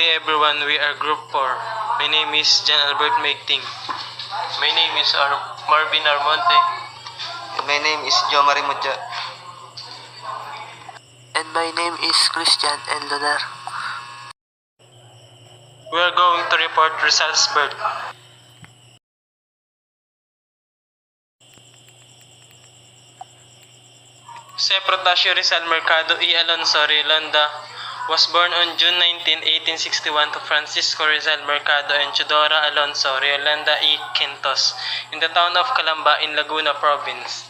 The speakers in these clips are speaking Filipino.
day everyone, we are group 4. My name is Jan Albert Maigting. My name is Marvin Armonte. And my name is Jo Marimutya. And my name is Christian N. Lunar. We are going to report results birth. Si Protasio Rizal Mercado E. Alonso Rilanda was born on June 19, 1861 to Francisco Rizal Mercado and Chudora Alonso Riolanda E. Quintos in the town of Calamba in Laguna Province.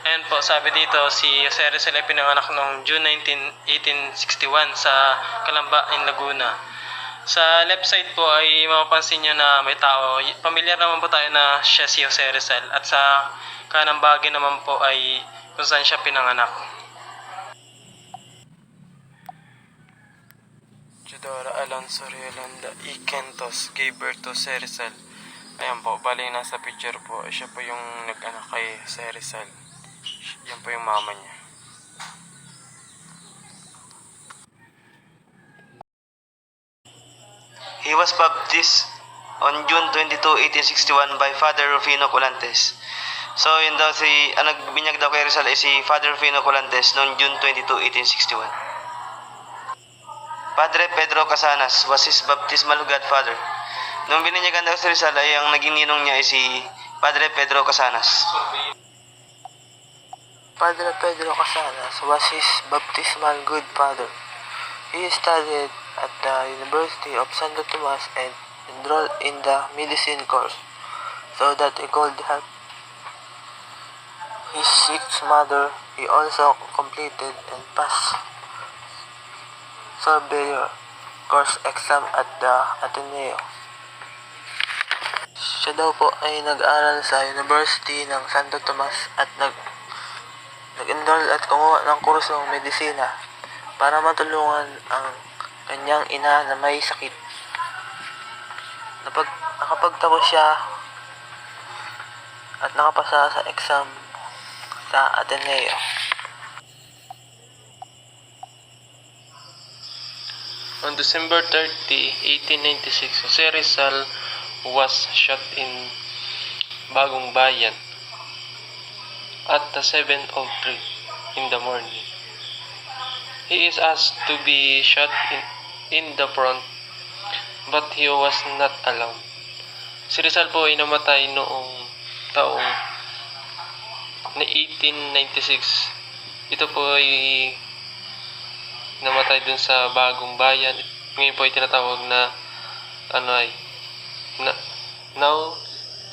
Ayan po, sabi dito, si Jose Rizal ay pinanganak noong June 19, 1861 sa Calamba in Laguna. Sa left side po ay mapapansin nyo na may tao. Pamilyar naman po tayo na siya si Jose Rizal. At sa kanang bahagi naman po ay kung saan siya pinanganak. Chudora Alonso Riolanda E. Quintos gave birth to Jose Rizal. Ayan po, bali nasa picture po, siya po yung nag-anak kay Jose Rizal. Yan po yung mama niya. He was baptized on June 22, 1861 by Father Rufino Colantes. So yun daw nagbinyag daw kay Rizal ay si Father Rufino Colantes noong June 22, 1861. Padre Pedro Casanas was his baptismal godfather. Nung bininyagan daw si Rizal ay ang naging ninong niya ay si Padre Pedro Casanas. Padre Pedro Casanas was his baptismal good father. He studied at the University of Santo Tomas and enrolled in the medicine course so that he could help his sick mother. He also completed and passed surveyor course exam at the Ateneo. Siya daw po ay nag-aral sa University ng Santo Tomas at nag-enroll at kumuha ng kursong medisina para matulungan ang kanyang ina na may sakit. Nakapagtapos siya at nakapasa sa exam sa Ateneo. On December 30, 1896, Jose Rizal was shot in Bagong Bayan at 7:03 in the morning. He is asked to be shot in the front, but he was not allowed. Si Rizal po ay namatay noong taong 1896. Ito po ay namatay dun sa Bagong Bayan. Ngayon po ay tinatawag na now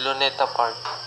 Luneta Park.